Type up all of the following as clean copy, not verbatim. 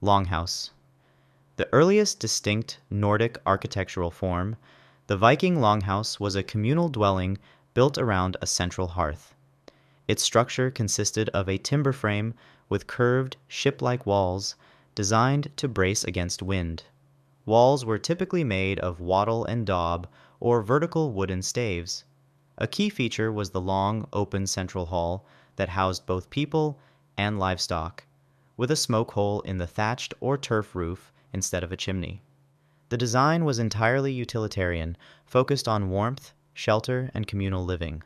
Longhouse. The earliest distinct Nordic architectural form, the Viking longhouse was a communal dwelling built around a central hearth. Its structure consisted of a timber frame with curved, ship-like walls designed to brace against wind. Walls were typically made of wattle and daub or vertical wooden staves. A key feature was the long, open central hall that housed both people and livestock, with a smoke hole in the thatched or turf roof instead of a chimney. The design was entirely utilitarian, focused on warmth, shelter, and communal living.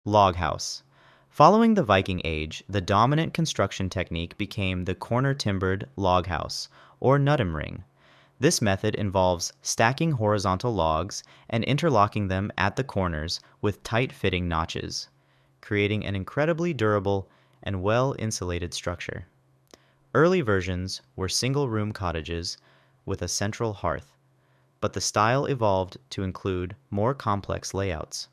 Log house. Following the Viking Age, the dominant construction technique became the corner-timbered log house, or nuttimring. This method involves stacking horizontal logs and interlocking them at the corners with tight-fitting notches, creating an incredibly durable and well-insulated structure. Early versions were single-room cottages with a central hearth, but the style evolved to include more complex layouts.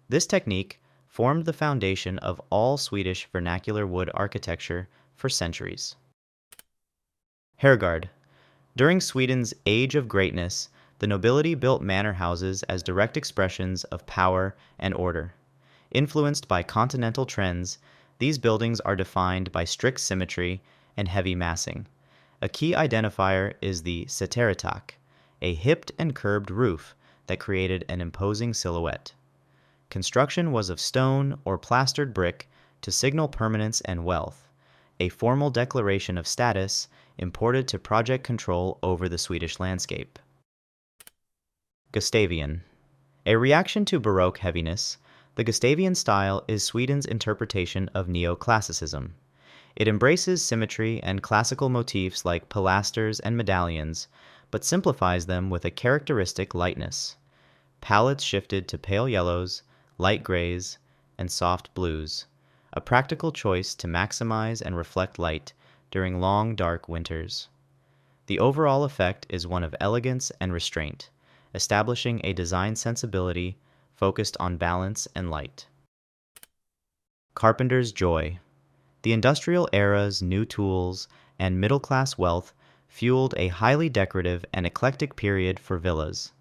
This technique formed the foundation of all Swedish vernacular wood architecture for centuries. Herrgård. During Sweden's Age of Greatness, the nobility built manor houses as direct expressions of power and order. Influenced by continental trends, these buildings are defined by strict symmetry and heavy massing. A key identifier is the sätteritak, a hipped and curved roof that created an imposing silhouette. Construction was of stone or plastered brick to signal permanence and wealth, a formal declaration of status imported to project control over the Swedish landscape. Gustavian. A reaction to Baroque heaviness, the Gustavian style is Sweden's interpretation of neoclassicism. It embraces symmetry and classical motifs like pilasters and medallions, but simplifies them with a characteristic lightness. Palettes shifted to pale yellows, light grays, and soft blues, a practical choice to maximize and reflect light during long, dark winters. The overall effect is one of elegance and restraint, establishing a design sensibility focused on balance and light. Carpenter's joy. The industrial era's new tools and middle-class wealth fueled a highly decorative and eclectic period for villas.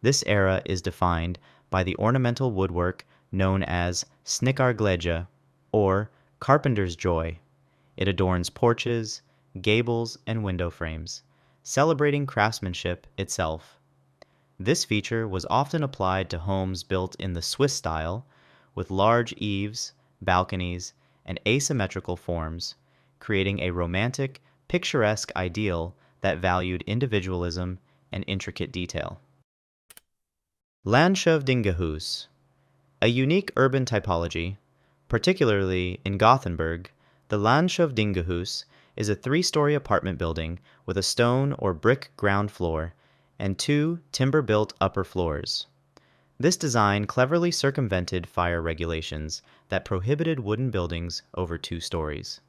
This era is defined by the ornamental woodwork known as snickarglädje, or carpenter's joy. It adorns porches, gables, and window frames, celebrating craftsmanship itself. This feature was often applied to homes built in the Swiss style, with large eaves, balconies, and asymmetrical forms, creating a romantic, picturesque ideal that valued individualism and intricate detail. Landshövdingehus. A unique urban typology, particularly in Gothenburg, the Landshövdingehus is a three-story apartment building with a stone or brick ground floor and two timber-built upper floors. This design cleverly circumvented fire regulations that prohibited wooden buildings over 2 stories.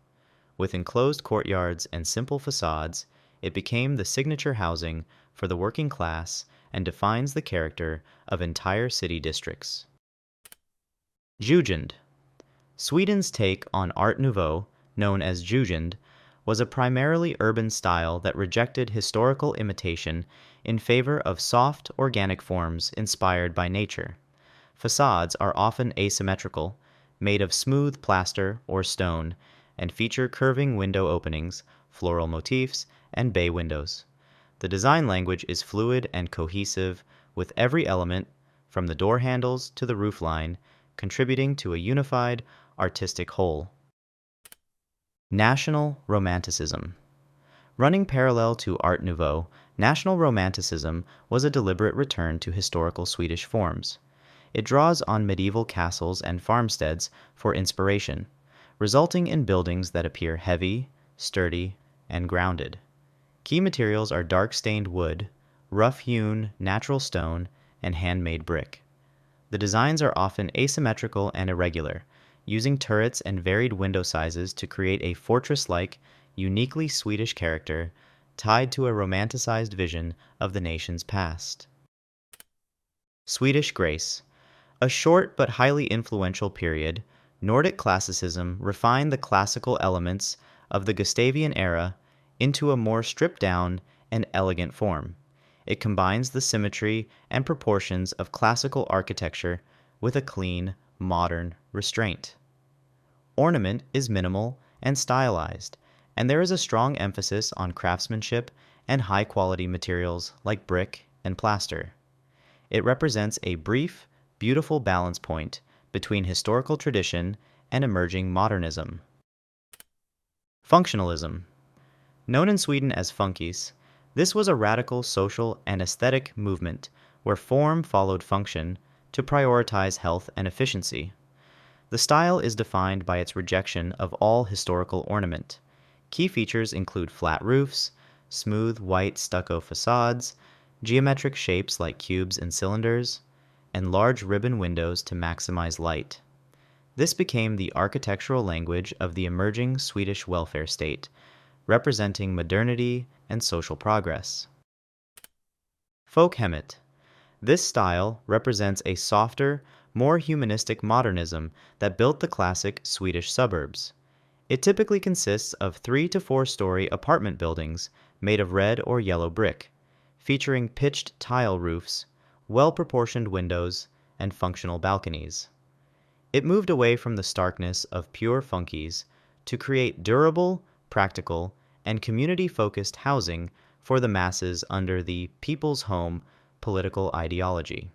With enclosed courtyards and simple facades, it became the signature housing for the working class and defines the character of entire city districts. Jugend. Sweden's take on Art Nouveau, known as Jugend, was a primarily urban style that rejected historical imitation in favor of soft, organic forms inspired by nature. Facades are often asymmetrical, made of smooth plaster or stone, and feature curving window openings, floral motifs, and bay windows. The design language is fluid and cohesive, with every element, from the door handles to the roofline, contributing to a unified, artistic whole. National Romanticism. Running parallel to Art Nouveau, National Romanticism was a deliberate return to historical Swedish forms. It draws on medieval castles and farmsteads for inspiration, resulting in buildings that appear heavy, sturdy, and grounded. Key materials are dark-stained wood, rough-hewn natural stone, and handmade brick. The designs are often asymmetrical and irregular, using turrets and varied window sizes to create a fortress-like, uniquely Swedish character tied to a romanticized vision of the nation's past. Swedish Grace. A short but highly influential period, Nordic classicism refined the classical elements of the Gustavian era into a more stripped-down and elegant form. It combines the symmetry and proportions of classical architecture with a clean, modern restraint. Ornament is minimal and stylized, and there is a strong emphasis on craftsmanship and high-quality materials like brick and plaster. It represents a brief, beautiful balance point between historical tradition and emerging modernism. Functionalism. Known in Sweden as funkies, this was a radical social and aesthetic movement where form followed function to prioritize health and efficiency. The style is defined by its rejection of all historical ornament. Key features include flat roofs, smooth white stucco facades, geometric shapes like cubes and cylinders, and large ribbon windows to maximize light. This became the architectural language of the emerging Swedish welfare state, representing modernity and social progress. Folkhemmet. This style represents a softer, more humanistic modernism that built the classic Swedish suburbs. It typically consists of 3 to 4 story apartment buildings made of red or yellow brick, featuring pitched tile roofs, well-proportioned windows, and functional balconies. It moved away from the starkness of pure funkies to create durable, practical, and community-focused housing for the masses under the People's Home political ideology.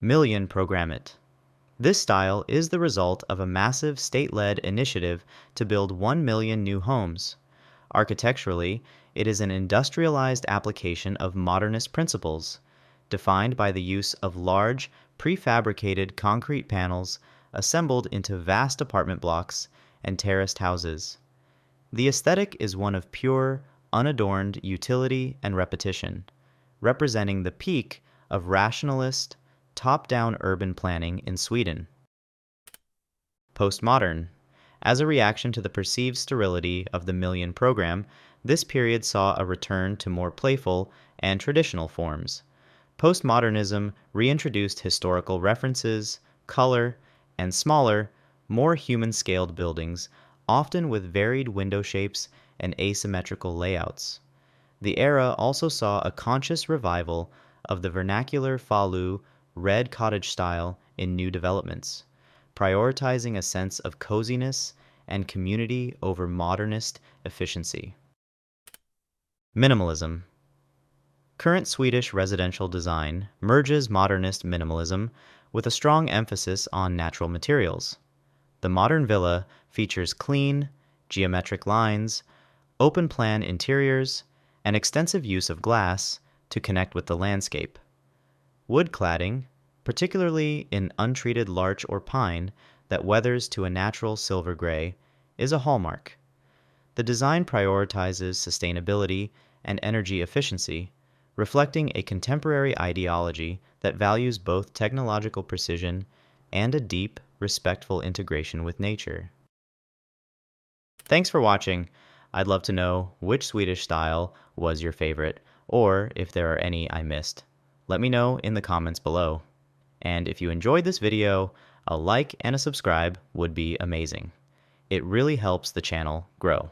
Miljonprogrammet. This style is the result of a massive state-led initiative to build 1 million new homes. Architecturally, it is an industrialized application of modernist principles, defined by the use of large, prefabricated concrete panels assembled into vast apartment blocks and terraced houses. The aesthetic is one of pure, unadorned utility and repetition, representing the peak of rationalist, top-down urban planning in Sweden. Postmodern. As a reaction to the perceived sterility of the Miljon program, this period saw a return to more playful and traditional forms. Postmodernism reintroduced historical references, color, and smaller, more human-scaled buildings, often with varied window shapes and asymmetrical layouts. The era also saw a conscious revival of the vernacular Falu red cottage style in new developments, prioritizing a sense of coziness and community over modernist efficiency. Minimalism. Current Swedish residential design merges modernist minimalism with a strong emphasis on natural materials. The modern villa features clean, geometric lines, open-plan interiors, and extensive use of glass to connect with the landscape. Wood cladding, particularly in untreated larch or pine that weathers to a natural silver gray, is a hallmark. The design prioritizes sustainability and energy efficiency, reflecting a contemporary ideology that values both technological precision and a deep, respectful integration with nature. Thanks for watching. I'd love to know which Swedish style was your favorite, or if there are any I missed. Let me know in the comments below. And if you enjoyed this video, a like and a subscribe would be amazing. It really helps the channel grow.